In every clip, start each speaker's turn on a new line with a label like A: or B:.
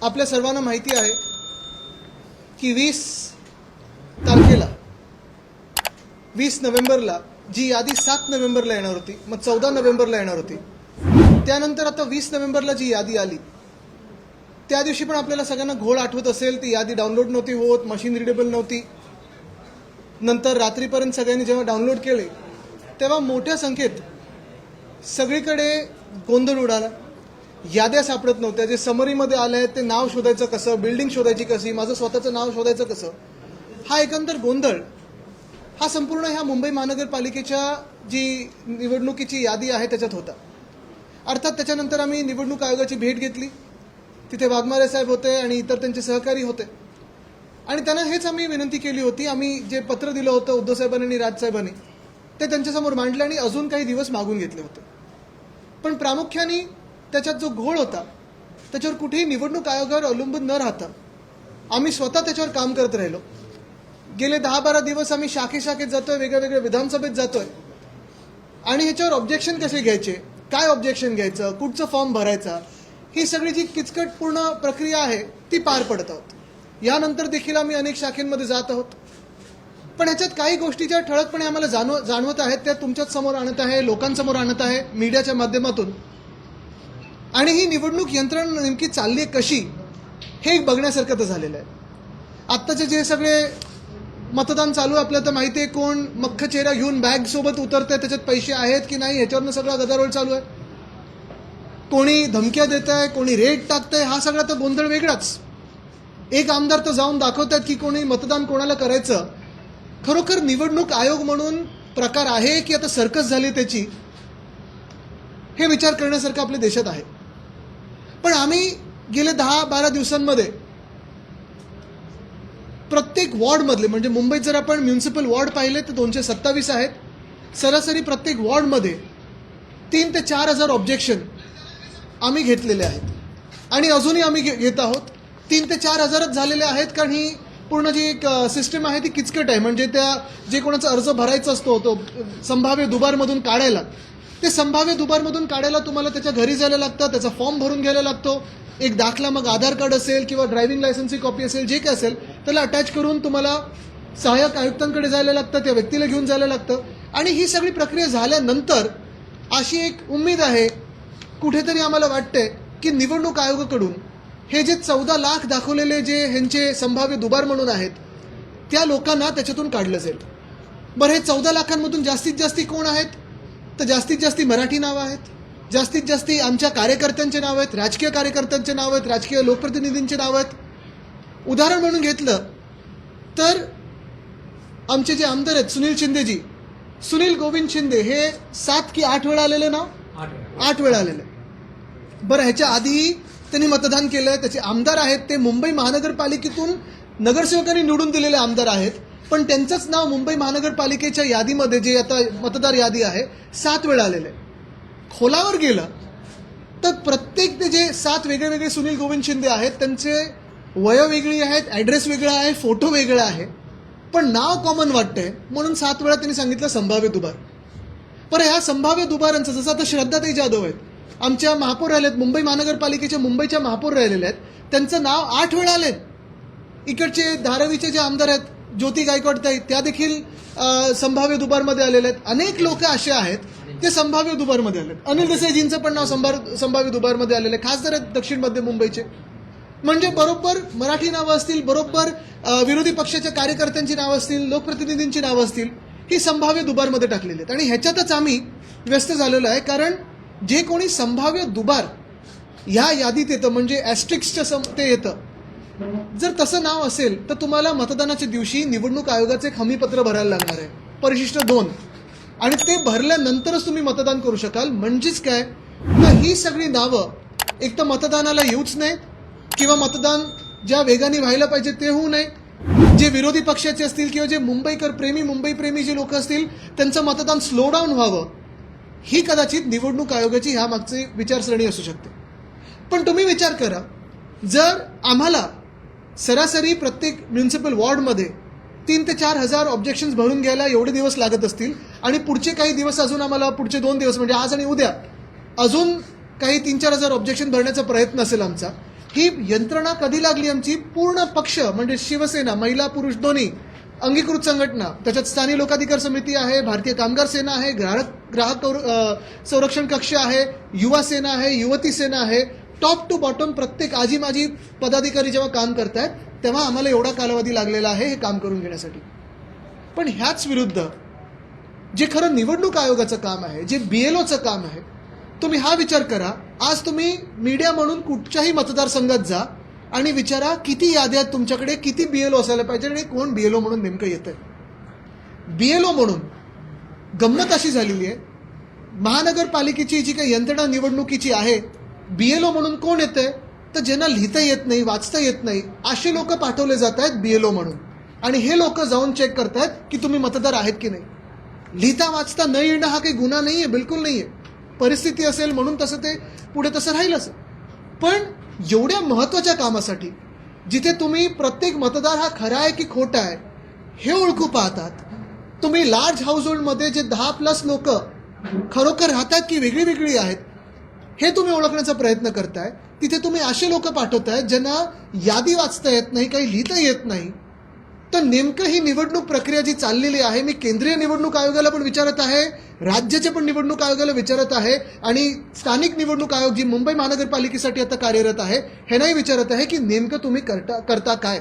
A: आपल्या सर्वांना माहिती आहे की 20 तारखेला 20 नोव्हेंबरला जी यादी 7 नोव्हेंबरला येणार होती, मग 14 नोव्हेंबरला येणार होती. त्यानंतर आता 20 नोव्हेंबरला जी यादी आली त्या दिवशी पण आपल्याला सगळ्यांना घोळ आठवत असेल. ती यादी डाउनलोड नव्हती होत, मशीन रिडेबल नव्हती. नंतर रात्रीपर्यंत सगळ्यांनी जेव्हा डाउनलोड केले तेव्हा मोठ्या संख्येत सगळीकडे गोंधळ उडाला. याद्या सापडत नव्हत्या. जे समरीमध्ये आले आहेत ते नाव शोधायचं कसं, बिल्डिंग शोधायची कशी, माझं स्वतःचं नाव शोधायचं कसं, हा एकंदर गोंधळ हा संपूर्ण ह्या मुंबई महानगरपालिकेच्या जी निवडणुकीची यादी आहे त्याच्यात होता. अर्थात त्याच्यानंतर आम्ही निवडणूक आयोगाची भेट घेतली. तिथे वाघमारे साहेब होते आणि इतर त्यांचे सहकारी होते आणि त्यांना हेच आम्ही विनंती केली होती. आम्ही जे पत्र दिलं होतं उद्धव साहेबांनी आणि राजसाहेबांनी ते त्यांच्यासमोर मांडलं आणि अजून काही दिवस मागून घेतले होते. पण प्रामुख्याने त्याच्यात जो घोळ होता त्याच्यावर कुठेही निवडणूक आयोगावर अवलंबून न राहता आम्ही स्वतः त्याच्यावर काम करत राहिलो. गेले 10-12 दिवस आम्ही शाखेत जातोय, वेगळ्या विधानसभेत जातोय आणि ह्याच्यावर ऑब्जेक्शन कसे घ्यायचे, काय ऑब्जेक्शन घ्यायचं, कुठचं फॉर्म भरायचा, ही सगळी जी किचकटपूर्ण प्रक्रिया आहे ती पार पडत आहोत. यानंतर देखील आम्ही अनेक शाखेमध्ये जात आहोत. पण ह्याच्यात काही गोष्टी ज्या ठळकपणे आम्हाला जाणवत आहेत त्या तुमच्याच समोर आणत आहे, लोकांसमोर आणत आहे, मीडियाच्या माध्यमातून. आणि ही निवडणूक यंत्रणा नेमकी चालली आहे कशी हे एक बघण्यासारखं तर झालेलं आहे. आत्ताचे जे सगळे मतदान चालू आहे आपल्याला तर माहिती आहे कोण मख्ख चेहरा घेऊन बॅग सोबत उतरतंय, त्याच्यात पैसे आहेत की नाही ह्याच्यावरनं सगळा गदारोळ चालू आहे. कोणी धमक्या देत आहे, कोणी रेट टाकतंय, हा सगळा तर गोंधळ वेगळाच. एक आमदार तर जाऊन दाखवतात की कोणी मतदान कोणाला करायचं. खरोखर निवडणूक आयोग म्हणून प्रकार आहे की आता सर्कस झाली त्याची, हे विचार करण्यासारखं आपल्या देशात आहे. पण आम्ही गेले 10-12 दिवसांमध्ये प्रत्येक वॉर्डमधले, म्हणजे मुंबईत जर आपण म्युनिसिपल वॉर्ड पाहिले तर 227 आहेत. सरासरी प्रत्येक वॉर्डमध्ये 3,000 ते 4,000 ऑब्जेक्शन आम्ही घेतलेले आहेत आणि अजूनही आम्ही घेत आहोत. 3,000 ते 4,000च झालेले आहेत कारण ही पूर्ण जी एक सिस्टम आहे ती किचकट आहे. म्हणजे त्या जे कोणाचा अर्ज भरायचा असतो तो संभाव्य दुबारमधून काढायला, ते संभाव्य दुबारमधून काढायला तुम्हाला त्याच्या घरी जायला लागतं, त्याचा फॉर्म भरून घ्यायला लागतो, एक दाखला, मग आधार कार्ड असेल किंवा ड्रायव्हिंग लायसन्सची कॉपी असेल, जे काय असेल त्याला अटॅच करून तुम्हाला सहाय्यक आयुक्तांकडे जायला लागतं, त्या व्यक्तीला घेऊन जायला लागतं. आणि ही सगळी प्रक्रिया झाल्यानंतर अशी एक उम्मीद आहे, कुठेतरी आम्हाला वाटतंय की निवडणूक आयोगाकडून हे जे 14 लाख दाखवलेले जे ह्यांचे संभाव्य दुबार म्हणून आहेत त्या लोकांना त्याच्यातून काढलं जाईल. बरं, हे 14 लाखांमधून जास्तीत जास्ती कोण आहेत तर जास्तीत जास्ती मराठी नावं आहेत, जास्तीत जास्ती आमच्या कार्यकर्त्यांचे नाव आहेत, राजकीय कार्यकर्त्यांचे नाव आहेत, राजकीय लोकप्रतिनिधींचे नाव आहेत. उदाहरण म्हणून घेतलं तर आमचे जे आमदार आहेत सुनील शिंदेजी, सुनील गोविंद शिंदे हे 7 की 8 वेळा आलेले नाव, 8 वेळा आलेले. बरं, ह्याच्या आधीही त्यांनी मतदान केलंय, त्याचे आमदार आहेत, ते मुंबई महानगरपालिकेतून नगरसेवकांनी निवडून दिलेले आमदार आहेत, पण त्यांचंच नाव मुंबई महानगरपालिकेच्या यादीमध्ये जे आता मतदार यादी आहे 7 वेळा आलेले. खोलावर गेलं तर प्रत्येक ते जे 7 वेगळे सुनील गोविंद शिंदे आहेत त्यांचे वय वेगळी आहेत, ॲड्रेस वेगळा आहे, फोटो वेगळा आहे, पण नाव कॉमन वाटतंय म्हणून 7 वेळा त्यांनी सांगितलं संभाव्य दुबार. पण ह्या संभाव्य दुबारांचं, जसं आता श्रद्धाताई जाधव आहेत, आमच्या महापौर राहिलेत, मुंबई महानगरपालिकेच्या मुंबईच्या महापौर राहिलेले आहेत, त्यांचं नाव 8 वेळा आलेत. इकडचे धारावीचे जे आमदार आहेत ज्योती गायकवाडताई, त्या देखील संभाव्य दुबारमध्ये आलेले आहेत. अनेक लोक असे आहेत ते संभाव्य दुबारमध्ये आलेत. अनिल देसाईजींचं पण नाव संभाव्य दुबारमध्ये आलेलं आहे. खासदार आहेत दक्षिण मध्य मुंबईचे. म्हणजे बरोबर मराठी नावं असतील, बरोबर विरोधी पक्षाच्या कार्यकर्त्यांची नावं असतील, लोकप्रतिनिधींची नावं असतील, ही संभाव्य दुबारमध्ये टाकलेली आहेत. आणि ह्याच्यातच आम्ही व्यस्त झालेलो आहे, कारण जे कोणी संभाव्य दुबार ह्या यादीत येतं, म्हणजे ॲस्ट्रिक्सच्या ते येतं, जर तसं नाव असेल तर तुम्हाला मतदानाच्या दिवशी निवडणूक आयोगाचे एक हमीपत्र भरायला लागणार आहे, परिशिष्ट 2, आणि ते भरल्यानंतरच तुम्ही मतदान करू शकाल. म्हणजेच काय तर ही सगळी नावं एक तर मतदानाला येऊच नाही किंवा मतदान ज्या वेगाने व्हायला पाहिजे ते होऊ नये. जे विरोधी पक्षाचे असतील किंवा जे मुंबई प्रेमी जे लोक असतील त्यांचं मतदान स्लो डाऊन व्हावं, ही कदाचित निवडणूक आयोगाची ह्या मागची विचारसरणी असू शकते. पण तुम्ही विचार करा, जर आम्हाला सरासरी प्रत्येक म्युनिसिपल वॉर्डमध्ये 3,000 ते 4,000 ऑब्जेक्शन्स भरून घ्यायला एवढे दिवस लागत असतील आणि पुढचे काही दिवस अजून आम्हाला, पुढचे 2 दिवस म्हणजे आज आणि उद्या अजून काही 3,000-4,000 ऑब्जेक्शन भरण्याचा प्रयत्न असेल आमचा, ही यंत्रणा कधी लागली आमची? पूर्ण पक्ष म्हणजे शिवसेना, महिला पुरुष दोन्ही, अंगीकृत संघटना, त्याच्यात स्थानिक लोकाधिकार समिती आहे, भारतीय कामगार सेना आहे, ग्राहक संरक्षण कक्ष आहे, युवा सेना आहे, युवती सेना आहे, टॉप टू बॉटम प्रत्येक आजी माजी पदाधिकारी जेव्हा काम करतायत तेव्हा आम्हाला एवढा कालावधी लागलेला आहे हे काम करून घेण्यासाठी. पण ह्याच विरुद्ध जे खरं निवडणूक आयोगाचं काम आहे, जे BLOचं काम आहे, तुम्ही हा विचार करा. आज तुम्ही मीडिया म्हणून कुठच्याही मतदारसंघात जा आणि विचारा किती याद्या आहेत तुमच्याकडे, किती BLO असायला पाहिजे आणि कोण BLO म्हणून नेमकं येतंय. BLO म्हणून गंमत अशी झालेली आहे, महानगरपालिकेची जी काही यंत्रणा निवडणुकीची आहे, BLO म्हणून कोण येतंय? तर ज्यांना लिहिता येत नाही, वाचता येत नाही असे लोक पाठवले जात आहेत BLO म्हणून. आणि हे लोक जाऊन चेक करतायत की तुम्ही मतदार आहेत की नाही. लिहिता वाचता न येणं हा काही गुन्हा नाहीये, बिलकुल नाहीये. परिस्थिती असेल म्हणून तसं ते पुढे तसं राहील असं. पण एवढ्या महत्वाच्या कामासाठी जिथे तुम्ही प्रत्येक मतदार हा खरा आहे की खोटा आहे हे ओळखू पाहतात, तुम्ही लार्ज हाऊसहोल्डमध्ये जे 10+ लोक खरोखर राहतात की वेगळी वेगळी आहेत हे तुम्ही ओळखण्याचा प्रयत्न करताय, तिथे तुम्ही असे लोक पाठवताय ज्यांना यादी वाचता येत नाही, काही लिहिता येत नाही. तर नेमकं ही निवडणूक प्रक्रिया जी चाललेली आहे, मी केंद्रीय निवडणूक आयोगाला पण विचारत आहे, राज्याच्या पण निवडणूक आयोगाला विचारत आहे आणि स्थानिक निवडणूक आयोग जी मुंबई महानगरपालिकेसाठी आता कार्यरत आहे ह्यांनाही विचारत आहे की नेमकं तुम्ही करता काय,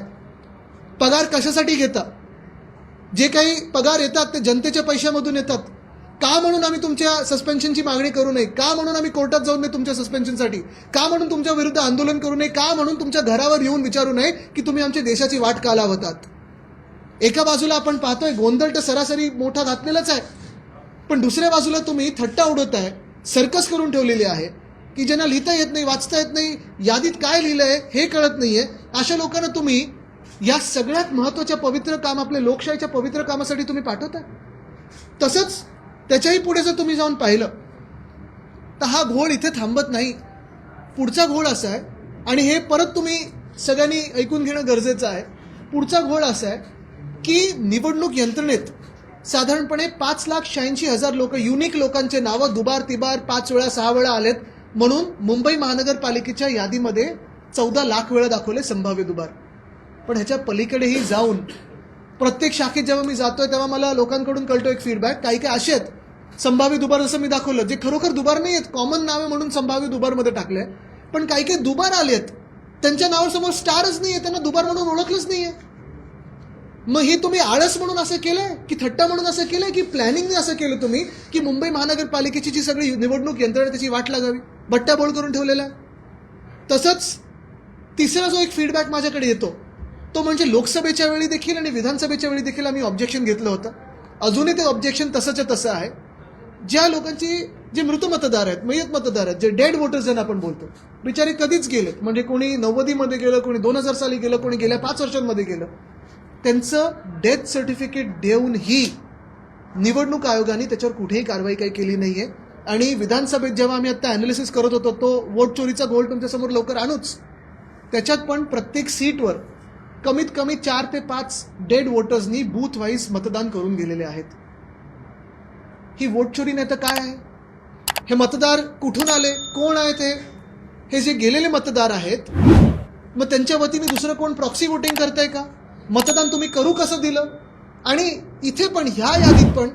A: पगार कशासाठी घेता, जे काही पगार येतात ते जनतेच्या पैशामधून येतात का, म्हणून आम्ही तुमच्या सस्पेन्शनची मागणी करू नये का, म्हणून आम्ही कोर्टात जाऊ नये तुमच्या सस्पेन्शनसाठी का, म्हणून तुमच्या विरुद्ध आंदोलन करू नये का, म्हणून तुमच्या घरावर येऊन विचारू नये की तुम्ही आमच्या देशाची वाट का लावतात. एका बाजूला आपण पाहतोय गोंधळ तर सरासरी मोठा घातलेलाच आहे, पण दुसऱ्या बाजूला तुम्ही थट्टा उडवताय, सर्कस करून ठेवलेली आहे की ज्यांना लिहिता येत नाही, वाचता येत नाही, यादीत काय लिहिलंय हे कळत नाहीये, अशा लोकांना तुम्ही या सगळ्यात महत्वाच्या पवित्र काम, आपल्या लोकशाहीच्या पवित्र कामासाठी तुम्ही पाठवताय. तसंच त्याच्याही पुढे जर तुम्ही जाऊन पाहिलं तर हा घोळ इथे थांबत नाही. पुढचा घोळ असा आहे, आणि हे परत तुम्ही सगळ्यांनी ऐकून घेणं गरजेचं आहे, पुढचा घोळ असा आहे की निवडणूक यंत्रणेत साधारणपणे 5,86,000 लोक, युनिक लोकांचे नावं दुबार तिबार 5 वेळा 6 वेळा आलेत म्हणून मुंबई महानगरपालिकेच्या यादीमध्ये 14 लाख वेळा दाखवले संभाव्य दुबार. पण ह्याच्या पलीकडेही जाऊन प्रत्येक शाखेत जेव्हा मी जातोय तेव्हा मला लोकांकडून कळतो एक फीडबॅक, काही काही असे आहेत संभाव्य दुबार जसं मी दाखवलं, जे खरोखर दुबार नाही आहेत, कॉमन नावे म्हणून संभाव्य दुबारमध्ये टाकले, पण काही काही दुबार आलेत त्यांच्या नावासमोर स्टारच नाहीये, त्यांना दुबार म्हणून ओळखलंच नाहीये. मग हे तुम्ही आळस म्हणून असं केलंय की थट्टा म्हणून असं केलंय की प्लॅनिंगने असं केलं तुम्ही की मुंबई महानगरपालिकेची जी सगळी निवडणूक यंत्रणा त्याची वाट लागावी, बट्ट्याबोळ करून ठेवलेला आहे. तसंच तिसरा जो एक फीडबॅक माझ्याकडे येतो तो म्हणजे लोकसभेच्या वेळी देखील आणि विधानसभेच्या वेळी देखील आम्ही ऑब्जेक्शन घेतलं होतं, अजूनही ते ऑब्जेक्शन तसंच्या तसं आहे. ज्या लोकांची जे मृत मतदार आहेत, मयत मतदार आहेत, जे डेड वोटर्स ज्यांना आपण बोलतो, बिचारे कधीच गेलेत, म्हणजे कोणी 90मध्ये गेलं, कोणी 2000 साली गेलं, कोणी गेल्या 5 वर्षांमध्ये गेलं, त्यांचं डेथ सर्टिफिकेट देऊनही निवडणूक आयोगाने त्याच्यावर कुठेही कारवाई काही केली नाहीये. आणि विधानसभेत जेव्हा आम्ही आता अॅनालिसिस करत होतो तो वोट चोरीचा घोळ तुमच्यासमोर लवकर आणूच, त्याच्यात पण प्रत्येक सीटवर कमीत कमी 4 ते 5 डेड वोटर्सनी बूथ वाईज मतदान करून गेलेले आहेत. ही वोट चोरी नाही तर काय आहे? हे मतदार कुठून आले, कोण आहे ते? हे जे गेलेले मतदार आहेत मग त्यांच्या वतीने दुसरं कोण प्रॉक्सी वोटिंग करतंय का? मतदान तुम्ही करू कसं दिलं? आणि इथे पण ह्या यादीत पण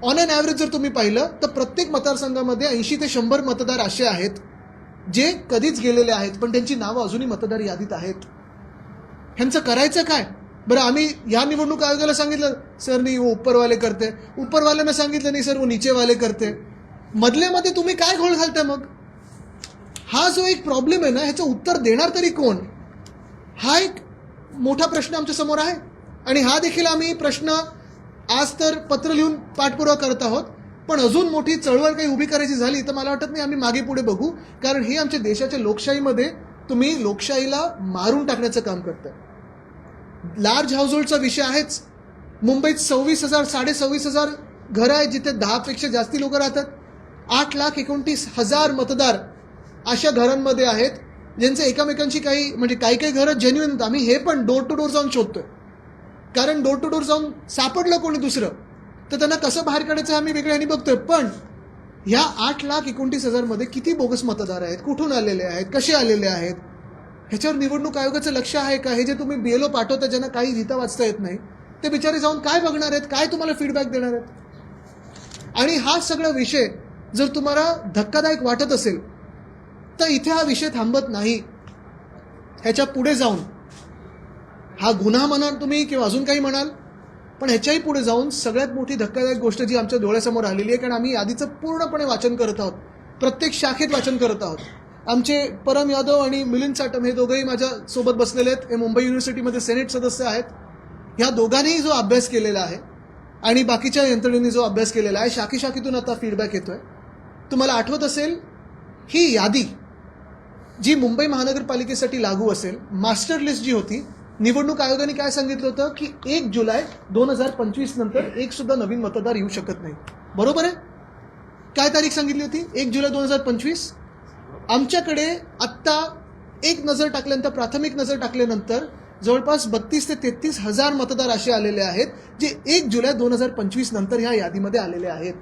A: ऑन अन ॲव्हरेज जर तुम्ही पाहिलं तर प्रत्येक मतदारसंघामध्ये 80 ते 100 मतदार असे आहेत जे कधीच गेलेले आहेत पण त्यांची नावं अजूनही मतदार यादीत आहेत. ह्यांचं करायचं काय? बरं, आम्ही या निवडणूक आयोगाला सांगितलं सर नाही वो ऊपरवाले करते, ऊपरवाल्यांना सांगितलं नाही सर वो नीचेवाले करते, मधल्यामध्ये तुम्ही काय घोळ घालताय? मग हा जो एक प्रॉब्लेम आहे ना, ह्याचं उत्तर देणार तरी कोण? हा एक मोठा प्रश्न आमच्या समोर आहे. आणि हा देखील आम्ही प्रश्न आज तर पत्र लिहून पाठपुरावा करत आहोत, पण अजून मोठी चळवळ काही उभी करायची झाली तर मला वाटत नाही आम्ही मागे पुढे बघू, कारण हे आमच्या देशाच्या लोकशाहीमध्ये तुम्ही लोकशाहीला मारून टाकण्याचं काम करताय. लार्ज हाऊसहोल्डचा विषय आहेच. मुंबईत 26,000 26,500 घरं आहेत जिथे 10 पेक्षा जास्ती लोक राहतात. 8,29,000 मतदार अशा घरांमध्ये आहेत ज्यांचे एकमेकांशी काही म्हणजे काही काही घरं जेन्युइन. आम्ही हे पण डोर टू डोर जाऊन शोधतोय, कारण डोर टू डोर जाऊन सापडलं कोणी दुसरं तर त्यांना कसं बाहेर काढायचं आम्ही वेगळ्याने बघतोय. पण ह्या 8,29,000 मध्ये किती बोगस मतदार आहेत, कुठून आलेले आहेत, कसे आलेले आहेत, ह्याच्यावर निवडणूक आयोगाचं लक्ष आहे का? हे जे तुम्ही BLO पाठवता ज्यांना काही लिहिता वाचता येत नाही, ते बिचारे जाऊन काय बघणार आहेत, काय तुम्हाला फीडबॅक देणार आहेत? आणि हा सगळा विषय जर तुम्हाला धक्कादायक वाटत असेल तर इथे हा विषय थांबत नाही. ह्याच्या पुढे जाऊन हा गुन्हा म्हणाल तुम्ही किंवा अजून काही म्हणाल, पण ह्याच्याही पुढे जाऊन सगळ्यात मोठी धक्कादायक गोष्ट जी आमच्या डोळ्यासमोर आलेली आहे, कारण आम्ही यादीचं पूर्णपणे वाचन करत आहोत, प्रत्येक शाखेत वाचन करत आहोत. आमचे परम यादव आणि मिलिंद चाटम हे दोघंही माझ्या सोबत बसलेले आहेत. हे मुंबई युनिव्हर्सिटीमध्ये सेनेट सदस्य आहेत. ह्या दोघांनीही जो अभ्यास केलेला आहे आणि बाकीच्या यंत्रणेने जो अभ्यास केलेला आहे, शाखेतून आता फीडबॅक येतोय. तुम्हाला आठवत असेल ही यादी जी मुंबई महानगरपालिकेसाठी लागू असेल, मास्टर लिस्ट जी होती, निवडणूक आयोगाने काय सांगितलं होतं की 1 जुलै 2025 नंतर एक सुद्धा नवीन मतदार येऊ शकत नाही. बरोबर आहे? काय तारीख सांगितली होती? 1 जुलै 2025. आमच्याकडे आत्ता एक नजर टाकल्यानंतर, प्राथमिक नजर टाकल्यानंतर जवळपास 32 ते 33 हजार मतदार असे आलेले आहेत जे 1 जुलै 2025 नंतर ह्या यादीमध्ये आलेले आहेत.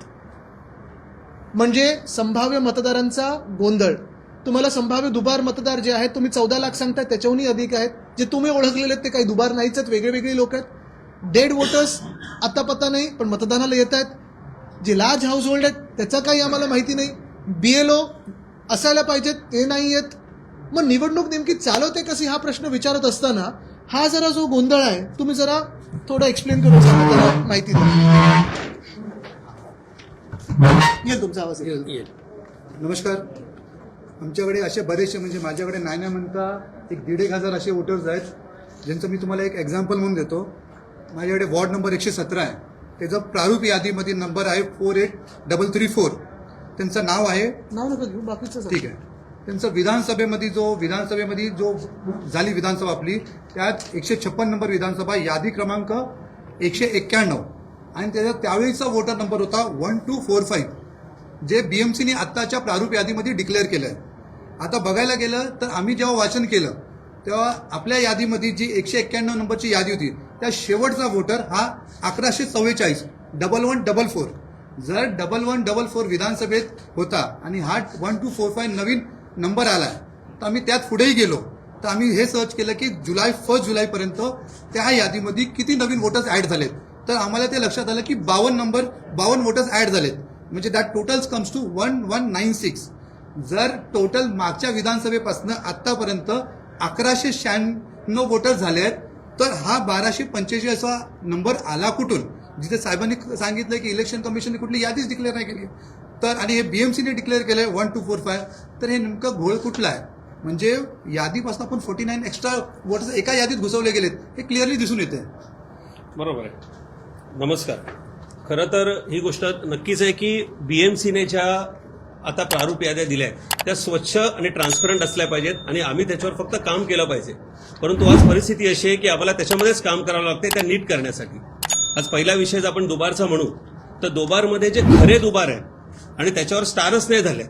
A: म्हणजे संभाव्य मतदारांचा गोंधळ. तुम्हाला संभाव्य दुबार मतदार जे आहेत, तुम्ही 14 लाख सांगताय, त्याच्याहूनही अधिक आहेत. जे तुम्ही ओळखलेले आहेत ते काही दुबार नाहीच आहेत, वेगळे वेगळे लोक आहेत. डेड वोटर्स आता पत्ता नाही पण मतदानाला येत आहेत. जे लार्ज हाऊस होल्ड आहेत त्याचा काही आम्हाला माहिती नाही. BLO असायला पाहिजेत ते नाही आहेत. मग निवडणूक नेमकी चालवते कशी हा प्रश्न विचारत असताना हा जरा जो गोंधळ आहे, तुम्ही जरा थोडं एक्सप्लेन करून सांगा, त्याला माहिती द्या. येईल तुमचा आवाज येईल.
B: नमस्कार. आमच्याकडे असे बरेचसे, म्हणजे माझ्याकडे नाही म्हणता 1,500 असे वोटर्स आहेत, ज्यांचं मी तुम्हाला एक एक्झाम्पल म्हणून देतो. माझ्याकडे वॉर्ड नंबर 117 आहे. त्याचा प्रारूप यादीमध्ये नंबर आहे 48334. त्यांचं नाव आहे,
A: नाव नका घेऊ, बाकीचं
B: ठीक आहे. त्यांचं विधानसभेमध्ये जो झाली विधानसभा आपली, त्यात 156 नंबर विधानसभा, यादी क्रमांक 191, आणि त्याचा त्यावेळीचा वोटर नंबर होता 1245, जे BMCने आत्ताच्या प्रारूप यादीमध्ये डिक्लेअर केलं आहे. आता बघायला गेलं तर आम्ही जेव्हा वाचन केलं तेव्हा आपल्या यादीमध्ये जी 191 नंबरची यादी होती, त्या शेवटचा वोटर हा 1144 1144. जर 1144 विधानसभेत होता आणि हा 1245 नवीन नंबर आला आहे, तर आम्ही त्यात पुढेही गेलो तर आम्ही हे सर्च केलं की 1 जुलैपर्यंत त्या यादीमध्ये किती नवीन वोटर्स ॲड झालेत. तर आम्हाला ते लक्षात आलं की 52 वोटर्स ॲड झालेत. म्हणजे दॅट टोटल्स कम्स टू 1196. जर टोटल मागच्या विधानसभेपासून आत्तापर्यंत 1196 वोटर्स झाले आहेत, तर हा 1285 असा नंबर आला कुठून? जिथे साहेबांनी सांगितलं की इलेक्शन कमिशनने कुठली यादीच डिक्लेअर नाही केली, तर आणि हे BMCने डिक्लेअर केलंय 1245. तर हे नेमकं घोळ कुठला आहे? म्हणजे यादीपासून आपण 49 एक्स्ट्रा वोटर्स एका यादीत घुसवले गेलेत, हे क्लिअरली दिसून येते.
C: बरोबर आहे. नमस्कार. खरं तर ही गोष्ट नक्कीच आहे की BMCने ज्या आता प्रारूप याद्या दिल्या आहेत त्या स्वच्छ आणि ट्रान्सपरंट असल्या पाहिजेत आणि आम्ही त्याच्यावर फक्त काम केलं पाहिजे. परंतु आज परिस्थिती अशी आहे की आम्हाला त्याच्यामध्येच काम करावं लागते त्या नीट करण्यासाठी. आज पहिला विषय जर आपण दुबारचा म्हणू तर दुबारमध्ये जे खरे दुबार आहे आणि त्याच्यावर स्टारच नाही झाले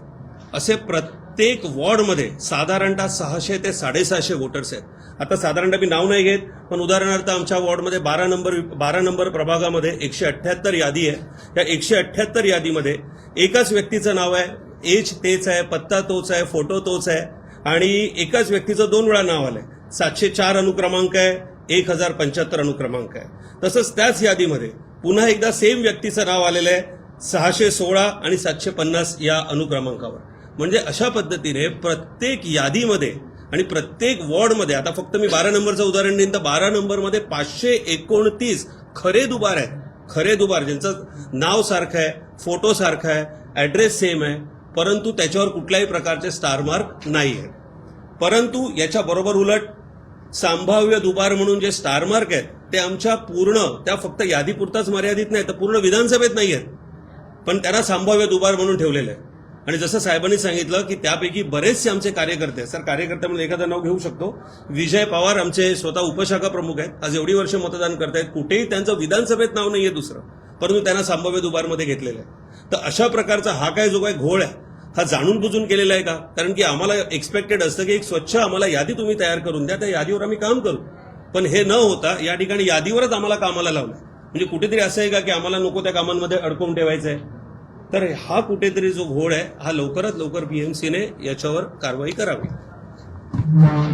C: असे प्रत्येक वॉर्डमध्ये साधारणतः 600 ते 650 वोटर्स आहेत. आता साधारणतः मी नाव नाही घेत, पण उदाहरणार्थ आमच्या वॉर्डमध्ये 12 नंबर प्रभागामध्ये 178 यादी आहे. त्या 178 यादीमध्ये एकाच व्यक्तीचं नाव आहे, एज तेच आहे, पत्ता तोच आहे, फोटो तोच आहे आणि एकाच व्यक्तीचं 2 वेळा नाव आलंय. 704 अनुक्रमांक आहे, 1075 अनुक्रमांक आहे. तसंच त्याच यादीमध्ये पुन्हा एकदा सेम व्यक्तीचं नाव आलेलं आहे 616 आणि 750 या अनुक्रमांकावर. म्हणजे अशा पद्धतीने प्रत्येक यादीमध्ये आणि प्रत्येक वॉर्डमध्ये, आता फक्त मी 12 नंबरचं उदाहरण देईन तर 12 नंबरमध्ये 529 खरे दुबार आहेत. खरे दुबार ज्यांचं नाव सारखं आहे, फोटो सारखा आहे, ॲड्रेस सेम आहे, परंतु त्याच्यावर कुठल्याही प्रकारचे स्टार मार्क नाही आहे. परंतु याच्या बरोबर उलट संभाव्य दुबार म्हणून जे स्टार मार्क आहेत ते आमच्या त्या फक्त यादीपुरताच मर्यादित नाही, तर पूर्ण विधानसभेत नाही आहेत, पण त्यांना संभाव्य दुबार म्हणून ठेवलेलं आहे. आणि जसं साहेबांनी सांगितलं की त्यापैकी बरेचसे आमचे कार्यकर्ते आहेत. सर, कार्यकर्ते म्हणून एखादं नाव घेऊ शकतो. विजय पवार आमचे स्वतः उपशाखा प्रमुख आहेत, आज एवढी वर्ष मतदान करतायत, कुठेही त्यांचं विधानसभेत नाव नाहीये दुसरं, परंतु त्यांना संभाव्य दुबारमध्ये घेतलेलं आहे. तर अशा प्रकारचा हा काय जो काय घोळ आहे हा जाणून बुजून केलेला आहे का? कारण की आम्हाला एक्सपेक्टेड असतं की एक स्वच्छ आम्हाला यादी तुम्ही तयार करून द्या, त्या यादीवर आम्ही काम करू. पण हे न होता या ठिकाणी यादीवरच आम्हाला कामाला लावलं. म्हणजे कुठेतरी असं आहे का की आम्हाला नको त्या कामांमध्ये अडकवून ठेवायचं आहे? तर हा कुठेतरी जो घोळ आहे हा लवकरात लवकर BMCने याच्यावर कारवाई करावी.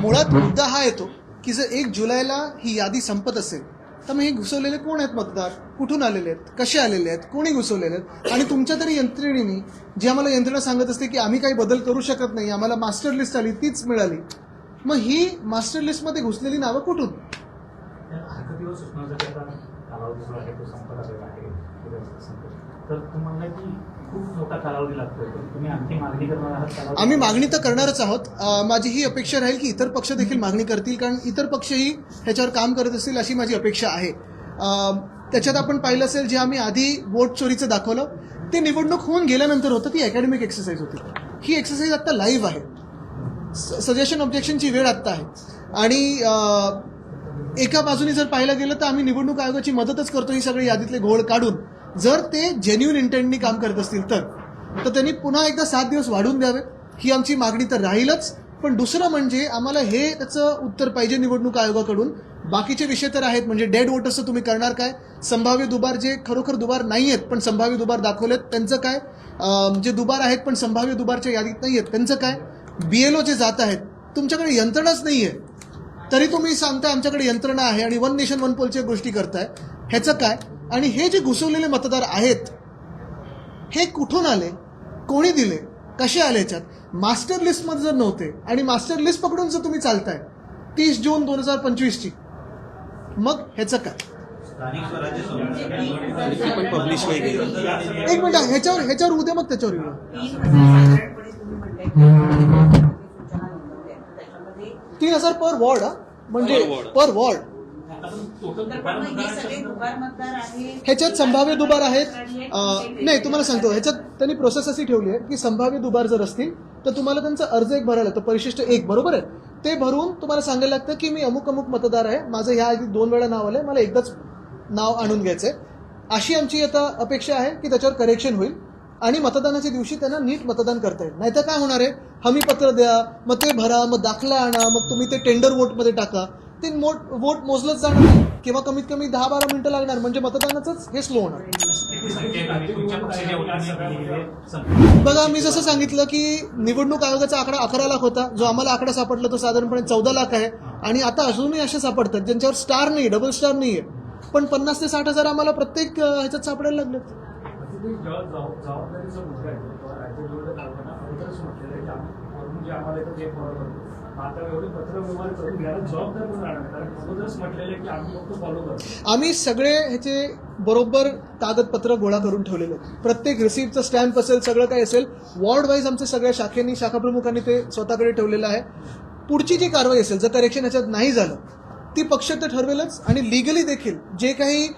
A: मुळात मुद्दा हा येतो की जर 1 जुलैला ही यादी संपत असेल तर मग हे घुसवलेले कोण आहेत मतदार, कुठून आलेले आहेत, कसे आलेले आहेत, कोणी घुसवलेले आहेत, आणि तुमच्या तरी यंत्रणेने जी आम्हाला यंत्रणा सांगत असते की आम्ही काही बदल करू शकत नाही, आम्हाला मास्टर लिस्ट आली तीच मिळाली, मग ही मास्टर लिस्टमध्ये घुसलेली नावं कुठून?
D: तर तुम्हाला की खूप मोठा कालावधी लागतोय, तुम्ही आणखी मागणी करणार आहात कालावधी?
A: आम्ही मागणी तर करणारच आहोत. माझी ही अपेक्षा राहील की इतर पक्ष देखील मागणी करतील, कारण इतर पक्षही ह्याच्यावर काम करत असतील अशी माझी अपेक्षा आहे. त्याच्यात आपण पाहिलं असेल जे आम्ही आधी वोट चोरीचं दाखवलं ते निवडणूक होऊन गेल्यानंतर होतं, ती अकॅडमिक एक्सरसाइज होती. ही एक्सरसाइज आत्ता लाईव्ह आहे. सजेशन ऑब्जेक्शनची वेळ आत्ता आहे. आणि एका बाजूने जर पाहायला गेलं तर आम्ही निवडणूक आयोगाची मदतच करतो ही सगळी यादीतले घोळ काढून. जर ते जेन्युइन इंटेंटनी काम करत असतील तर त्यांनी पुन्हा एकदा 7 दिवस वाढवून द्यावे, ही आमची मागणी तर राहीलच. पण दुसरं म्हणजे आम्हाला हे त्याचं उत्तर पाहिजे निवडणूक आयोगाकडून. बाकीचे विषय तर आहेत, म्हणजे डेड वोटर्सचं तुम्ही करणार काय, संभाव्य दुबार जे खरोखर दुबार नाही आहेत पण संभाव्य दुबार दाखवलेत त्यांचं काय, जे दुबार आहेत पण संभाव्य दुबारच्या यादीत नाही आहेत त्यांचं काय, BLO जे जात आहेत, तुमच्याकडे यंत्रणाच नाही आहे तरी तुम्ही सांगताय आमच्याकडे यंत्रणा आहे आणि 1 नेशन 1 पोलच्या गोष्टी करताय, ह्याचं काय? आणि हे जे घुसवलेले मतदार आहेत हे कुठून आले, कोणी दिले, कसे आले? ह्याच्यात मास्टर लिस्टमध्ये जर नव्हते आणि मास्टर लिस्ट पकडून जर तुम्ही चालताय 30 जून 2025ची, मग ह्याचं काय?
C: पण पब्लिश होईल.
A: एक मिनिट, ह्याच्यावर उद्या मग त्याच्यावर येऊ. 3,000 पर वॉर्ड, म्हणजे पर वॉर्ड. ह्याच्यात संभाव्य दुबार आहेत. नाही, तुम्हाला सांगतो, ह्याच्यात त्यांनी प्रोसेस अशी ठेवली आहे की संभाव्य दुबार जर असतील तर तुम्हाला त्यांचा अर्ज एक भरायला लागतो, परिशिष्ट 1, बरोबर आहे. ते भरून तुम्हाला सांगायला लागतं की मी अमुक अमुक मतदार आहे, माझं ह्या आधी 2 वेळा नाव आलंय, मला एकदाच नाव आणून घ्यायचंय. अशी आमची आता अपेक्षा आहे की त्याच्यावर करेक्शन होईल आणि मतदानाच्या दिवशी त्यांना नीट मतदान करता येईल. नाहीतर काय होणार आहे, हमीपत्र द्या, मग ते भरा, मग दाखला आणा, मग तुम्ही ते टेंडर वोटमध्ये टाका, ते वोट मोजलंच जाणार नाही किंवा कमीत कमी 10-12 मिनिटं लागणार, म्हणजे मतदानाचंच हे स्लो होणार. बघा, मी जसं सांगितलं की निवडणूक आयोगाचा आकडा 11 लाख होता, जो आम्हाला आकडा सापडला तो साधारणपणे 14 लाख आहे. आणि आता अजूनही असे सापडतात ज्यांच्यावर स्टार नाही, डबल स्टार नाही आहे, पण 50 ते 60 हजार आम्हाला प्रत्येक ह्याच्यात सापडायला लागलेत.
D: जबाबदारीचा मुद्दा आहे राज्य निवडणूक आयोगानं अगोदरच म्हटलेलं आहे की आम्ही जे आम्हाला येतं ते फॉलो करतो. आता एवढे पत्रव्यवहार करून याला जबाबदार पण राहणार, कारण अगोदरच म्हटलेलं आहे की आम्ही फक्त फॉलो करतो.
A: आम्ही सगळे ह्याचे बरोबर कागदपत्र गोळा करून ठेवलेले आहेत. प्रत्येक रिसिप्टचं स्टॅम्प असेल, सगळं काही असेल. वॉर्ड वाईज आमच्या सगळ्या शाखेनी, शाखा प्रमुखांनी ते स्वतःकडे ठेवलेलं आहे. पुढची जी कारवाई असेल, जर करेक्शन ह्याच्यात नाही झालं ती पक्ष तर ठरवेलच. आणि लिगली देखील जे काही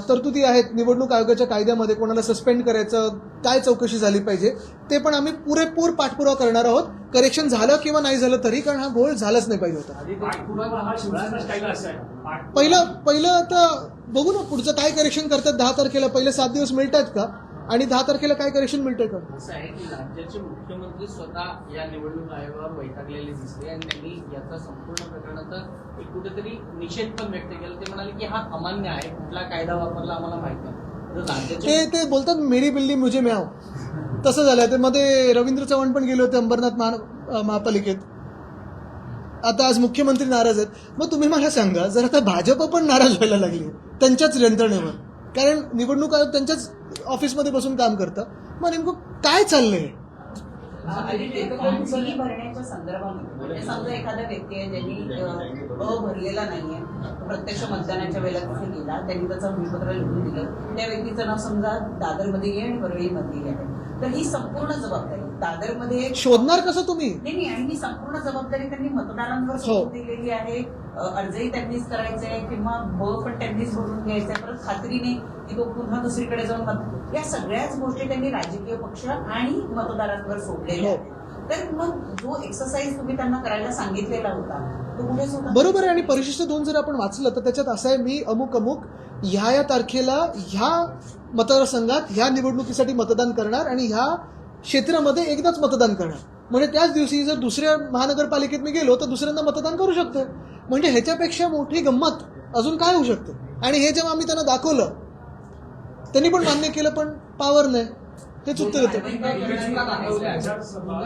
A: तरतुदी आहेत निवडणूक आयोगाच्या कायद्यामध्ये, कोणाला सस्पेंड करायचं, काय चौकशी झाली पाहिजे, ते पण आम्ही पुरेपूर पाठपुरावा करणार आहोत. करेक्शन झालं किंवा नाही झालं तरी, कारण हा घोळ झालाच नाही पाहिजे होता. पहिलं आता बघू ना पुढचं काय करेक्शन करतात. 10 तारखेला पहिले 7 दिवस मिळतात का, आणि 10 तारखेला काय करेक्शन मिळतंय का?
E: असं आहे की राज्याचे मुख्यमंत्री स्वतः या निवडणूक आयोगावर वैतागलेले दिसले आणि त्यांनी याचा संपूर्ण प्रकरणाचा एक कुठेतरी निषेध पण व्यक्त केला. ते म्हणाले की हा अमान्य आहे, कुठला कायदा वापरला आम्हाला माहित नाही.
A: ते बोलतात मेरी बिल्ली मुझे म्याव, तसं झालं. ते मध्ये रवींद्र चव्हाण पण गेले होते अंबरनाथ महापालिकेत. आता आज मुख्यमंत्री नाराज आहेत. मग तुम्ही मला सांगा, जर आता भाजप पण नाराज व्हायला लागली त्यांच्याच यंत्रणेवर, कारण निवडणूक आयोग त्यांच्याच ऑफिसमध्ये बसून काम करतं, मग नेमकं काय चाललंय?
F: बिली भरण्याच्या संदर्भामध्ये म्हणजे समजा एखादा व्यक्ती आहे ज्यांनी भरलेला नाहीये, प्रत्यक्ष मतदानाच्या वेळेला तिथे गेला, त्यांनी त्याचं हमीपत्र लिहून दिलं, त्या व्यक्तीचं नाव समजा दादरमध्ये आहे आणि परळीमध्ये आहे, तर ही संपूर्ण जबाबदारी दादरमध्ये
A: शोधणार कसं तुम्ही?
F: नाही, आणि ही संपूर्ण जबाबदारी त्यांनी मतदारांवर सोडून दिलेली आहे. अर्जही त्यांनीच करायचा आहे किंवा पण त्यांनीच भरून घ्यायचा आहे, परत खात्रीने की तो पुन्हा दुसरीकडे जाऊन या सगळ्याच गोष्टी त्यांनी राजकीय पक्ष आणि मतदारांवर सोडलेल्या आहेत. तर मग जो एक्सरसाइज तुम्ही त्यांना करायला सांगितलेला होता तो कुठे सोडा?
A: बरोबर आहे. आणि परिशिष्ट 2 जर आपण वाचलं तर त्याच्यात असं आहे, मी अमुक अमुक ह्या तारखेला ह्या मतदारसंघात ह्या निवडणुकीसाठी मतदान करणार आणि ह्या क्षेत्रामध्ये एकदाच मतदान करणार. म्हणजे त्याच दिवशी जर दुसऱ्या महानगरपालिकेत मी गेलो तर दुसऱ्यांदा मतदान करू शकतो. म्हणजे ह्याच्यापेक्षा मोठी गंमत अजून काय होऊ शकते? आणि हे जेव्हा आम्ही त्यांना दाखवलं त्यांनी पण मान्य केलं, पण पावर नाही. हेच उत्तर येतं.
G: दोनदा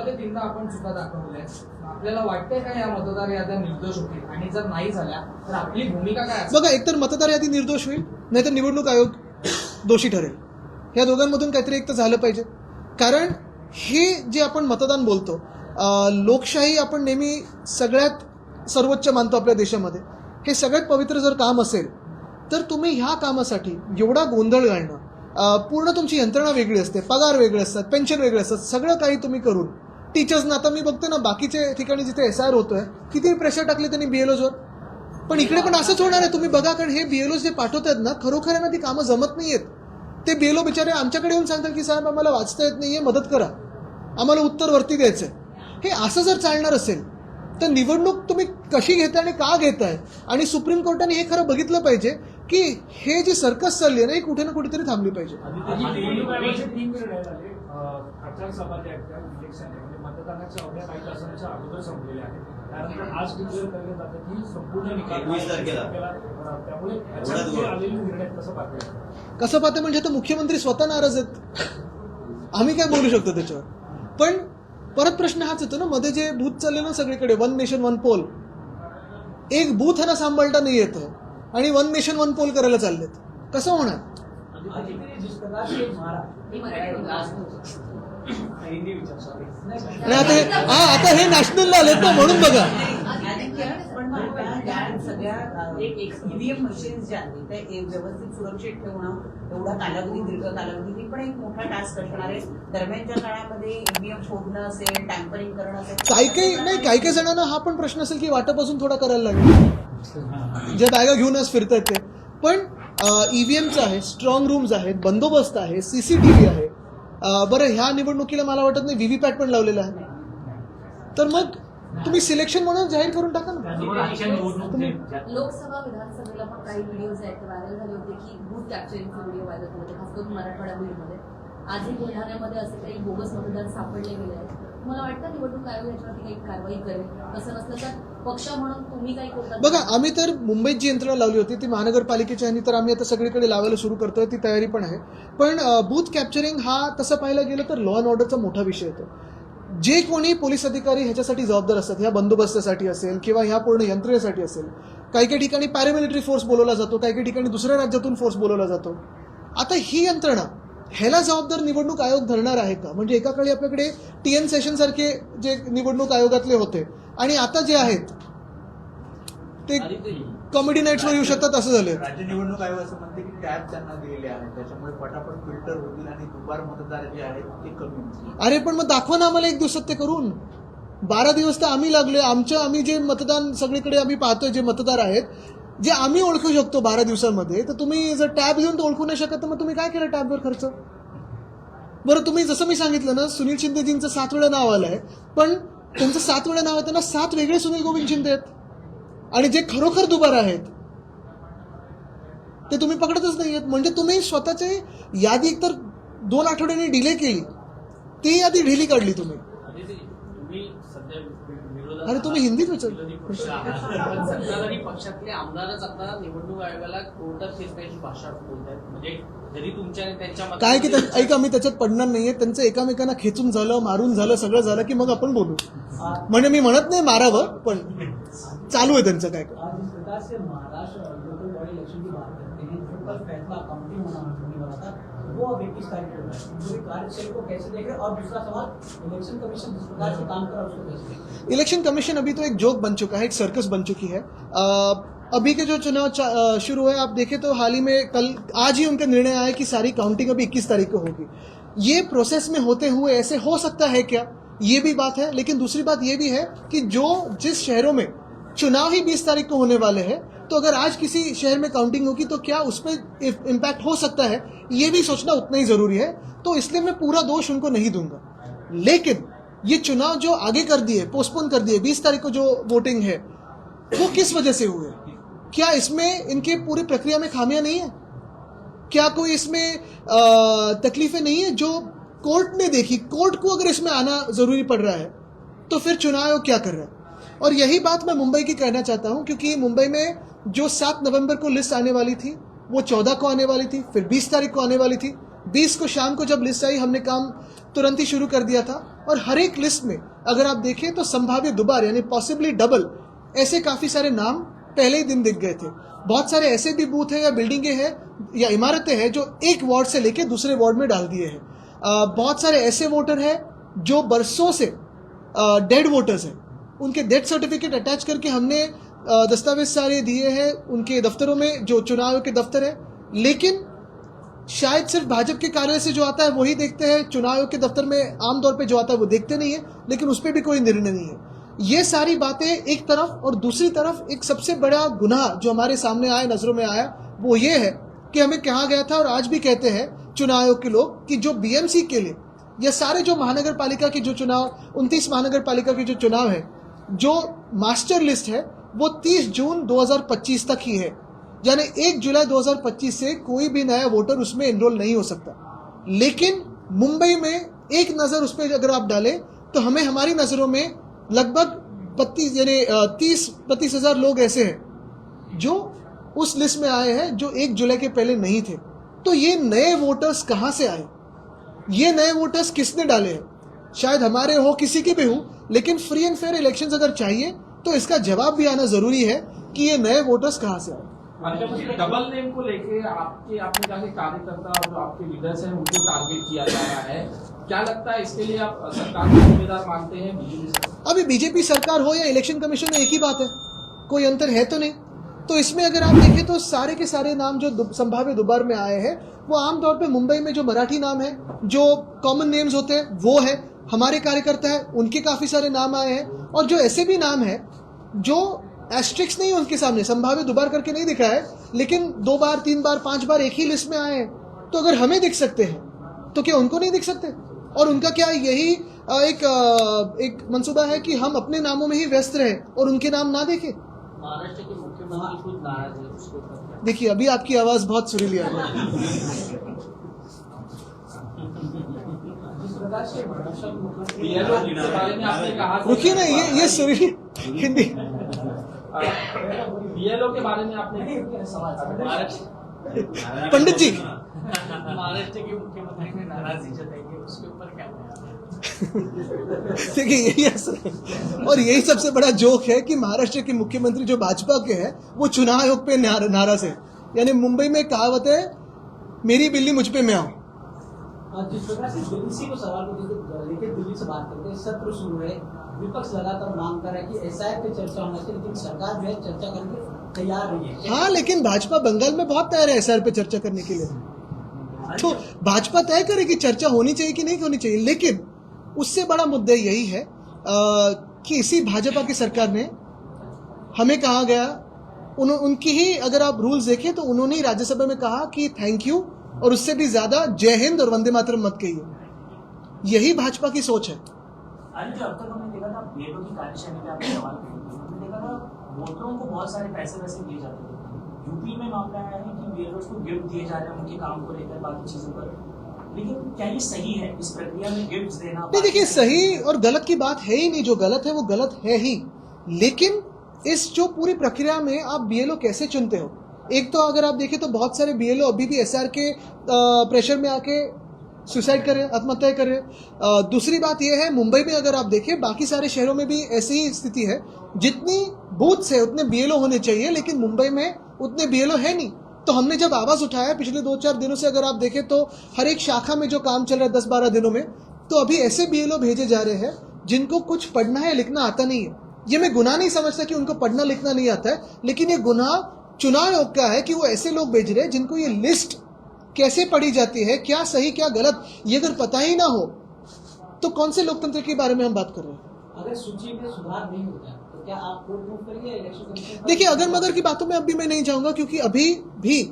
G: ते तीनदा आपण चुका दाखवल्या. आपल्याला वाटतंय का या मतदार याद्या निर्दोष होतील आणि जर नाही झाल्या तर आपली भूमिका काय असेल?
A: बघा, एकतर मतदार यादी निर्दोष होईल, नाहीतर निवडणूक आयोग दोषी ठरेल. या दोघांमधून काहीतरी एक तर झालं पाहिजे. कारण हे जे आपण मतदान बोलतो, लोकशाही आपण नेहमी सगळ्यात सर्वोच्च मानतो आपल्या देशामध्ये. हे सगळ्यात पवित्र जर काम असेल तर तुम्ही ह्या कामासाठी एवढा गोंधळ घालणं, पूर्ण तुमची यंत्रणा वेगळी असते, पगार वेगळे असतात, पेन्शन वेगळे असतात, सगळं काही तुम्ही करून टीचर्सना, आता मी बघते ना बाकीचे ठिकाणी जिथे SIR होतोय किती प्रेशर टाकले त्यांनी BLOजवर, पण इकडे पण असंच होणार आहे. तुम्ही बघा, कारण हे BLO जे पाठवतात ना, खरोखर ना ती कामं जमत नाहीयेत. ते BLO बिचारे आमच्याकडे येऊन सांगतात की साहेब आम्हाला वाचता येत नाहीये, मदत करा, आम्हाला उत्तर वरती द्यायचंय. हे असं जर चालणार असेल तर निवडणूक तुम्ही कशी घेताय आणि का घेताय? आणि सुप्रीम कोर्टाने हे खरं बघितलं पाहिजे की हे जी सर्कस चालली आहे ना, ही कुठे ना कुठेतरी थांबली पाहिजे.
D: निवडणूक आयोगाचे 3 निर्णय झाले. आचारसंहिता इलेक्शन म्हणजे मतदानाच्या अवघ्या काही तासांच्या अगोदर संपलेले आहेत. त्यानंतर आज डिक्लेअर करण्यात जातं की संपूर्ण निकाल
H: 21 तारखेला.
D: त्यामुळे याच्यामध्ये आलेले निर्णय कसं पाहता?
A: कसं पाहते म्हणजे तर मुख्यमंत्री स्वतः नाराज आहेत, आम्ही काय बोलू शकतो त्याच्यावर. पण परत प्रश्न हाच येतो ना, मध्ये जे बूथ चालले ना सगळीकडे, 1 नेशन 1 पोल, एक बूथ ह्यांना सांभाळता नाही येतं आणि 1 नेशन 1 पोल करायला चाललेत. कसं होणार? आणि आता हे नॅशनलला आलेत ना, म्हणून बघा.
F: पण मग या सगळ्या EVM मशीन्स ज्या आहेत त्या व्यवस्थित सुरक्षित ठेवणं, एवढा कालावधी, दीर्घ कालावधी, ही पण एक मोठा टास्क असणार आहे. दरम्यानच्या काळामध्ये EVM शोधणं असेल, टॅम्परिंग करणं असेल,
A: काही जणांना हा पण प्रश्न असेल की वाटापासून थोडा करायला लागेल, ज्या बॅगा घेऊनच फिरतायत ते. पण EVMचं आहे, स्ट्रॉंग रूम्स आहेत, बंदोबस्त आहे, CCTV आहे. बरं, ह्या निवडणुकीला मला वाटत नाही VVPAT पण लावलेलं आहे. तर मग तुम्ही सिलेक्शन म्हणून जाहीर करून टाका ना.
I: लोकसभा विधानसभेला पण काही व्हिडिओज आहेत व्हायरल झाले होते की बूथ कॅप्चरिंगचे व्हिडिओ व्हायरल झाले होते, खास करून मराठवाडा बीडमध्ये. आजही बुलढाण्यामध्ये असे काही बोगस मतदार सापडले गेले आहेत. मला वाटतं निवडणूक आयोग याच्यावरती काही कारवाई करेल. असं नसलं तर पक्ष म्हणून तुम्ही काही करता?
A: बघा, आम्ही तर मुंबईत जी यंत्रणा लावली होती ती महानगरपालिकेच्या ह्यांनी तर आम्ही आता सगळीकडे लावायला सुरू करतोय, ती तयारी पण आहे. पण बूथ कॅप्चरिंग हा तसं पाहायला गेलं तर लॉ अँड ऑर्डरचा मोठा विषय येतो. जे कोणी पोलीस अधिकारी ह्याच्यासाठी जबाबदार असतात, ह्या बंदोबस्तासाठी असेल किंवा ह्या पूर्ण यंत्रणेसाठी असेल, काही ठिकाणी पॅरामिलिटरी फोर्स बोलवला जातो, काही ठिकाणी दुसऱ्या राज्यातून फोर्स बोलवला जातो. आता ही यंत्रणा ह्याला जबाबदार निवडणूक आयोग धरणार आहे का? म्हणजे एका काळी आपल्याकडे TN सेशन सारखे जे निवडणूक आयोगातले होते आणि आता जे आहेत ते कॉमेडी नाईट्सवर येऊ शकतात, असं झालं.
H: राज्य निवडणूक आयोग असं म्हणते की टॅब त्यांना दिलेले आहेत, त्याच्यामुळे पटापट फिल्टर होतील आणि दुपार मतदार जे आहेत ते कमी होतील.
A: अरे पण मग दाखवा ना आम्हाला 1 दिवसात ते करून. 12 दिवस तर आम्ही लागले. आम्ही जे मतदान सगळीकडे आम्ही पाहतोय, जे मतदार आहेत, जे आम्ही ओळखू शकतो 12 दिवसांमध्ये, तर तुम्ही जर टॅब घेऊन ओळखू नाही शकत तर मग तुम्ही काय केलं टॅबवर खर्च? बरं, तुम्ही जसं मी सांगितलं ना, सुनील शिंदेजींचं 7 वेळा नाव आलंय, पण त्यांचं 7 वेळा नाव आहे, त्यांना 7 वेगळे सुनील गोविंद शिंदे आहेत. आणि जे खरोखर दुबार आहेत ते तुम्ही पकडतच नाहीयेत. म्हणजे तुम्ही स्वतःची यादी एकतर 2 आठवड्यांनी डिले केली, ती यादी ढिली काढली तुम्ही. अरे तुम्ही हिंदीत विचार.
E: सत्ताधारी पक्षातले आमदारच आता निवडणूक आयोगाला कोर्टात खेचण्याची भाषा बोलतात. म्हणजे जरी तुमच्या आणि त्यांच्या
A: काय की ऐका, मी त्याच्यात पडणार नाहीये. त्यांचं एकामेकांना खेचून झालं, मारून झालं, सगळं झालं की मग आपण बोलू. म्हणजे मी म्हणत नाही मारावं, पण चालू आहे त्यांचं काय.
G: जिस प्रकार से महाराष्ट्र लोकल बॉडी इलेक्शन की बात करते हैं, जो कल फैसला काउंटिंग होने वाला था, वो अब 21 तारीख को है. पूरी कार्यशैली को कैसे देख रहे हैं? और दूसरा सवाल, इलेक्शन कमीशन जिस प्रकार से काम कर रहा है उसको कैसे देख रहे हैं?
A: इलेक्शन कमीशन अभी तो एक जोक बन चुका है, एक सर्कस बन चुकी है. अभी के जो चुनाव शुरू है, आप देखें तो हाल ही में आज ही उनका निर्णय आया कि सारी काउंटिंग अभी 21 तारीख को होगी. ये प्रोसेस में होते हुए ऐसे हो सकता है क्या? ये भी बात है. लेकिन दूसरी बात ये भी है कि जिस शहरों में चुनाव ही 20 तारीख को होने वाले हैं, तो अगर आज किसी शहर में काउंटिंग होगी तो क्या उसमें इम्पैक्ट हो सकता है, ये भी सोचना उतना ही जरूरी है. तो इसलिए मैं पूरा दोष उनको नहीं दूंगा. लेकिन ये चुनाव जो आगे कर दिए, पोस्टपोन कर दिए, 20 तारीख को जो वोटिंग है, वो किस वजह से हुए? क्या इसमें इनके पूरी प्रक्रिया में खामियां नहीं है? क्या कोई इसमें तकलीफें नहीं है जो कोर्ट ने देखी? कोर्ट को अगर इसमें आना जरूरी पड़ रहा है तो फिर चुनाव आयोग क्या कर रहा है? और यही बात मैं मुंबई की कहना चाहता हूं, क्योंकि मुंबई में जो 7 नवंबर को लिस्ट आने वाली थी वो 14 को आने वाली थी, फिर 20 तारीख को आने वाली थी. 20 को शाम को जब लिस्ट आई हमने काम तुरंत ही शुरू कर दिया था और हर एक लिस्ट में अगर आप देखें तो संभाव्य दोबार यानी पॉसिबली डबल ऐसे काफी सारे नाम पहले ही दिन दिख गए थे। बहुत सारे ऐसे भी बूथ हैं या बिल्डिंगें हैं या इमारतें हैं जो एक वार्ड से लेके दूसरे वार्ड में डाल दिए हैं। बहुत सारे ऐसे वोटर हैं जो बरसों से डेड वोटर्स हैं, उनके डेथ सर्टिफिकेट अटैच करके हमने दस्तावेज सारे दिए हैं उनके दफ्तरों में जो चुनाव के दफ्तर है, लेकिन शायद सिर्फ भाजपा के कार्यालय से जो आता है वही देखते हैं, चुनाव के दफ्तर में आमतौर पे जो आता है वो देखते नहीं है, लेकिन उस पर भी कोई निर्णय नहीं है। ये सारी बातें एक तरफ और दूसरी तरफ एक सबसे बड़ा गुनाह जो हमारे सामने आया, नजरों में आया, वो ये है कि हमें कहा गया था और आज भी कहते हैं चुनाव आयोग के लोग कि जो बीएमसी के लिए ये सारे जो महानगर पालिका के जो चुनाव 29 महानगर पालिका के जो चुनाव है, जो मास्टर लिस्ट है वो 30 जून 2025 तक ही है, यानी 1 जुलाई 2025 से कोई भी नया वोटर उसमें एनरोल नहीं हो सकता। लेकिन मुंबई में एक नज़र उस पर अगर आप डालें तो हमें हमारी नज़रों में लगभग 30 हजार लोग ऐसे हैं जो उस लिस्ट में आए हैं जो 1 जुलाई के पहले नहीं थे। तो ये नए वोटर्स कहाँ से आए? ये नए वोटर्स किसने डाले हैं? शायद हमारे हो, किसी के भी हो, लेकिन फ्री एंड फेयर इलेक्शंस अगर चाहिए तो इसका जवाब भी आना जरूरी है कि ये नए वोटर्स कहाँ से आए।
J: डबल नेम को लेके आपने कहा कि कार्यकर्ता और जो आपके लीडर्स हैं उनको टारगेट किया जा रहा है, क्या लगता है इसके लिए आप सरकार को जिम्मेदार मानते हैं? बीजेपी
A: अभी बीजेपी सरकार हो या इलेक्शन कमीशन में एक ही बात है, कोई अंतर है तो नहीं। तो इसमें अगर आप देखें तो सारे के सारे नाम जो संभाव्य दोबार में आए हैं वो आमतौर पे मुंबई में जो मराठी नाम है, जो कॉमन नेम्स होते हैं वो है, हमारे कार्यकर्ता है उनके काफी सारे नाम आए हैं, और जो ऐसे भी नाम है जो एस्ट्रिक्स नहीं उनके सामने संभाव्य दोबार करके नहीं दिखा है, लेकिन 2 बार 3 बार 5 बार एक ही लिस्ट में आए हैं। तो अगर हमें दिख सकते हैं तो क्या उनको नहीं दिख सकते? और उनका क्या यही एक मंसूबा है कि हम अपने नामों में ही व्यस्त रहे और उनके नाम ना देखें?
E: महाराष्ट्र के मुख्यमंत्री खुद नाराज है उसके ऊपर।
A: देखिए अभी आपकी आवाज बहुत सुरीली आ रही है।
G: जिस प्रकार से
J: बीएलओ के बारे में आपने कहा,
A: रुकिए ना, ये सुरीली हिंदी।
J: बीएलओ के बारे में आपने
A: पंडित जी
E: महाराष्ट्र के मुख्यमंत्री ने नाराजगी जताई है, उसके ऊपर क्या
A: देखिए यही असर है। और यही सबसे बड़ा जोक है कि महाराष्ट्र के मुख्यमंत्री जो भाजपा के हैं वो चुनाव आयोग पे नाराज है। यानी मुंबई में कहावत है, मेरी बिल्ली मुझ पे मैं आऊं।
G: जिस प्रकार से दिल्ली को सवाल को लेकर दिल्ली से बात करते हैं, सत्र शुरू है, विपक्ष लगातार मांग कर रहा है कि एसआईआर पे चर्चा होना चाहिए, लेकिन सरकार जो है चर्चा करने तैयार नहीं है।
A: हाँ, लेकिन भाजपा बंगाल में बहुत तैयार है एसआईआर पे चर्चा करने के लिए। तो भाजपा तय करे कि चर्चा होनी चाहिए कि नहीं होनी चाहिए, लेकिन उससे बड़ा मुद्दा यही है कि इसी भाजपा की सरकार ने हमें कहा गया, उनकी ही अगर आप रूल्स देखें तो उन्होंने ही राज्यसभा में कहा कि थैंक यू, और उससे भी ज्यादा जय हिंद और वंदे मातरम मत कहिए। यही भाजपा की सोच है।
K: अरे जो अब तक हमने देखा था बीएलओ की कार्यशैली पे आपने सवाल किया, हमने देखा था वोटरों को बहुत सारे पैसे वैसे दिए जाते थे। यूपी में मामला आया है कि बीएलओ को गिफ्ट दिए जा रहे हैं उनके काम को लेकर, बाकी चीजों पर, लेकिन क्या ये सही है इस प्रक्रिया में गिफ्ट देना?
A: नहीं, देखिए सही और गलत की बात है ही नहीं, जो गलत है वो गलत है ही, लेकिन इस जो पूरी प्रक्रिया में आप बीएलओ कैसे चुनते हो? एक तो अगर आप देखें तो बहुत सारे बीएलओ अभी भी एसआर के प्रेशर में आके सुसाइड कर रहे हैं, आत्महत्या कर रहे हैं। दूसरी बात यह है, मुंबई में अगर आप देखें, बाकी सारे शहरों में भी ऐसी ही स्थिति है, जितनी बूथ से उतने बीएलओ होने चाहिए, लेकिन मुंबई में उतने बीएलओ है नहीं। तो हमने जब आवाज उठाया पिछले 2-4 दिनों से, अगर आप देखें तो हर एक शाखा में जो काम चल रहा है 10-12 दिनों में, तो अभी ऐसे बीएलओ भेजे जा रहे हैं जिनको कुछ पढ़ना है लिखना आता नहीं है। ये मैं गुनाह नहीं समझता कि उनको पढ़ना लिखना नहीं आता है, लेकिन ये गुनाह चुनाव आयोग का है कि वो ऐसे लोग भेज रहे हैं जिनको ये लिस्ट कैसे पढ़ी जाती है, क्या सही क्या गलत, ये अगर पता ही ना हो तो कौन से लोकतंत्र के बारे में हम बात कर रहे हैं?
G: अगर सूची में सुधार नहीं होता तो क्या आप कोर्ट मूव करिए इलेक्शन कमीशन?
A: देखिए अगर मगर की बातों में अभी मैं नहीं जाऊंगा, क्योंकि अभी भी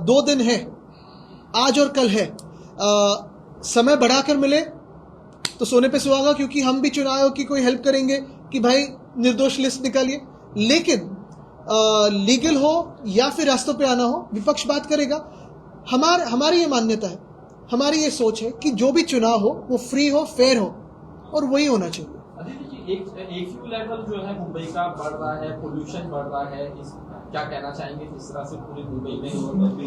A: 2 दिन है, आज और कल है। समय बढ़ाकर मिले तो सोने पे सुहागा, क्योंकि हम भी चुनाव आयोग की कोई हेल्प करेंगे कि भाई निर्दोष लिस्ट निकालिए, लेकिन लीगल हो या फिर रास्तों पे आना हो, विपक्ष बात करेगा। हमारी ये मान्यता है, हमारी ये सोच है कि जो भी चुनाव हो वो फ्री हो, फेयर हो, और वही होना चाहिए।
J: एक लेवल जो है मुंबई का बढ़ रहा है, पोल्यूशन बढ़ रहा है, क्या कहना चाहेंगे किस तरह से पूरी दुबई में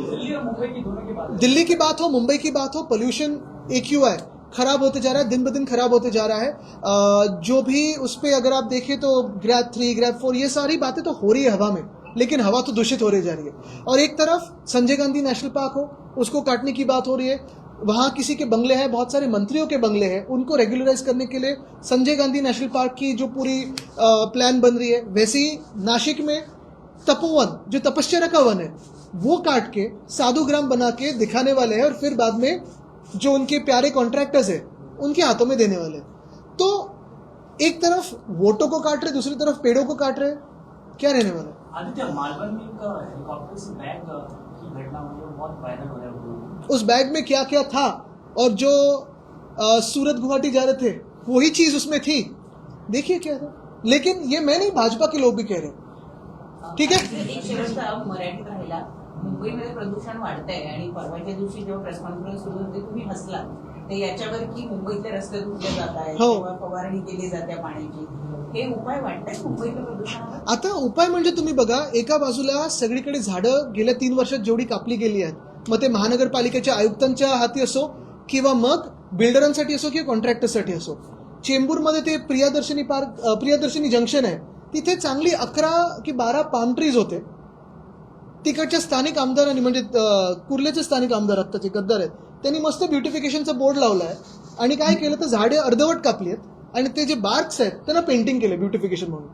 G: दिल्ली और मुंबई की दोनों की बात है।
A: दिल्ली की बात हो, मुंबई की बात हो, पोल्यूशन AQI खराब होते जा रहा है, दिन ब दिन खराब होते जा रहा है। जो भी उस पर अगर आप देखें तो ग्रैब 3, ग्रैब 4 ये सारी बातें तो हो रही है हवा में, लेकिन हवा तो दूषित हो रही जा रही है। और एक तरफ संजय गांधी नेशनल पार्क हो, उसको काटने की बात हो रही है। वहाँ किसी के बंगले हैं, बहुत सारे मंत्रियों के बंगले हैं, उनको रेगुलराइज करने के लिए संजय गांधी नेशनल पार्क की जो पूरी प्लान बन रही है, वैसे ही नासिक में तपोवन जो तपश्चर्या का वन है वो काट के साधु ग्राम बना के दिखाने वाले हैं, और फिर बाद में जो उनके प्यारे कॉन्ट्रैक्टर्स है उनके हाथों में देने वाले हैं। तो एक तरफ वोटों को काट रहे, दूसरी तरफ पेड़ों को काट रहे, क्या रहने वाला है?
K: आदित्य, मालवन में एक हेलीकॉप्टर से बैग की घटना हुई है, बहुत वायरल हो रहा है।
A: उस बैग में क्या क्या था, और जो सूरत गुवाहाटी जा रहे थे वही चीज उसमें थी, देखिए क्या था। लेकिन ये मैं नहीं, भाजपा के लोग भी कह रहे हैं, ठीक है।
F: एक शेवटचा मराठीत राहिला, मुंबईमध्ये प्रदूषण वाढतंय आणि परवाच्या दिवशी जेव्हा प्रेस कॉन्फरन्स सुरू होते तुम्ही हसला ते याच्यावर की मुंबईतले रस्ते धुतले जात आहेत
A: हो.
F: किंवा फवारणी केली जाते पाण्याची, हे उपाय वाटतायत मुंबईतल्या प्रदूषणावर?
A: आता उपाय म्हणजे तुम्ही बघा, एका बाजूला सगळीकडे झाडं गेल्या 3 वर्षात जेवढी कापली गेली आहेत, मग ते महानगरपालिकेच्या आयुक्तांच्या हाती असो किंवा मग बिल्डरांसाठी असो किंवा कॉन्ट्रॅक्टरसाठी असो, चेंबूरमध्ये ते प्रियदर्शनी जंक्शन आहे, तिथे चांगली 11 की 12 पाम ट्रीज होते. तिकडच्या स्थानिक आमदारांनी, म्हणजे कुर्लेचे स्थानिक आमदार आत्ताचे गद्दार आहेत, त्यांनी मस्त ब्युटिफिकेशनचा बोर्ड लावला आहे आणि काय केलं तर झाडे अर्धवट कापली आहेत आणि ते जे बार्क्स आहेत त्यांना पेंटिंग केलं ब्युटिफिकेशन म्हणून.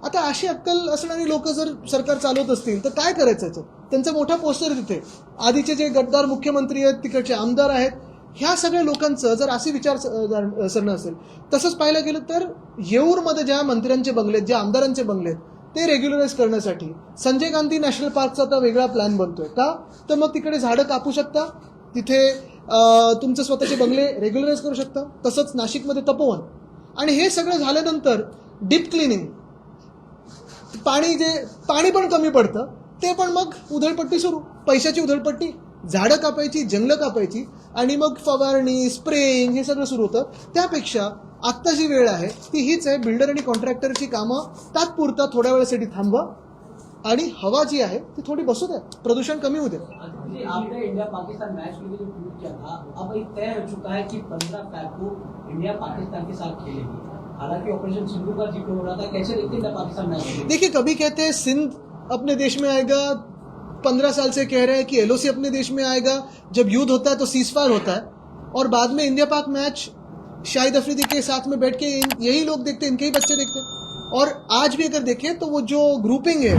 A: आता अशी अक्कल असणारी लोक जर सरकार चालवत असतील तर काय करायचं याचं? त्यांचा मोठा पोस्टर तिथे, आधीचे जे गद्दार मुख्यमंत्री आहेत, तिकडचे आमदार आहेत, ह्या सगळ्या लोकांचं जर असे विचारसरणी असेल. तसंच पाहायला गेलं तर येऊरमध्ये ज्या मंत्र्यांचे बंगले आहेत, ज्या आमदारांचे बंगले आहेत, ते रेग्युलराइज करण्यासाठी संजय गांधी नॅशनल पार्कचा आता वेगळा प्लॅन बनतोय का, तर मग तिकडे झाडं कापू शकता, तिथे तुमचे स्वतःचे बंगले रेग्युलराइज करू शकता. तसंच नाशिकमध्ये तपोवन. आणि हे सगळं झाल्यानंतर डीप क्लिनिंग, पाणी पण कमी पडतं, ते पण मग उधळपट्टी सुरू, पैशाची उधळपट्टी, झाडं कापायची, जंगलं कापायची आणि मग फवारणी, स्प्रेइंग हे सगळं सुरू होतं. त्यापेक्षा आत्ता जी वेळ आहे ती हीच आहे, बिल्डर आणि कॉन्ट्रॅक्टरची कामं तात्पुरता थोड्या वेळासाठी थांबवा आणि हवा जी आहे ती थोड़ी बसू दे, प्रदूषण कमी हो दे.
G: आपने इंडिया पाकिस्तान मैच के लिए जो ट्वीट किया था, अब ये तय हो चुका है कि 15 फरवरी को इंडिया पाकिस्तान के साथ खेलेगी. हालांकि ऑपरेशन सिंधु का जिक्र हो रहा था, कैसे देखते हैं पाकिस्तान मैच?
A: देखिए, कभी कहते हैं सिंध अपने देश में आएगा, 15 साल से कह रहे हैं कि LOC अपने देश में आएगा, जब युद्ध होता है तो सीजफायर होता है, और बाद में इंडिया पाक मैच शाहिद अफरीदी के साथ में बैठ के यही लोग देखते हैं, इनके ही बच्चे देखते हैं. और आज भी अगर देखें तो वो जो ग्रुपिंग है,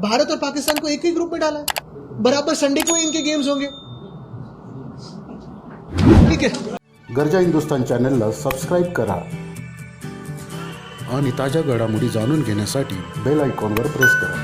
A: भारत और पाकिस्तान को एक ही ग्रुप में डाला है, बराबर संडे को ही इनके गेम्स होंगे. ठीक है.
L: गरजा हिंदुस्तान चॅनलला सबस्क्राईब करा आणि ताज्या घडामोडी जाणून घेण्यासाठी बेल आयकॉनवर प्रेस करा.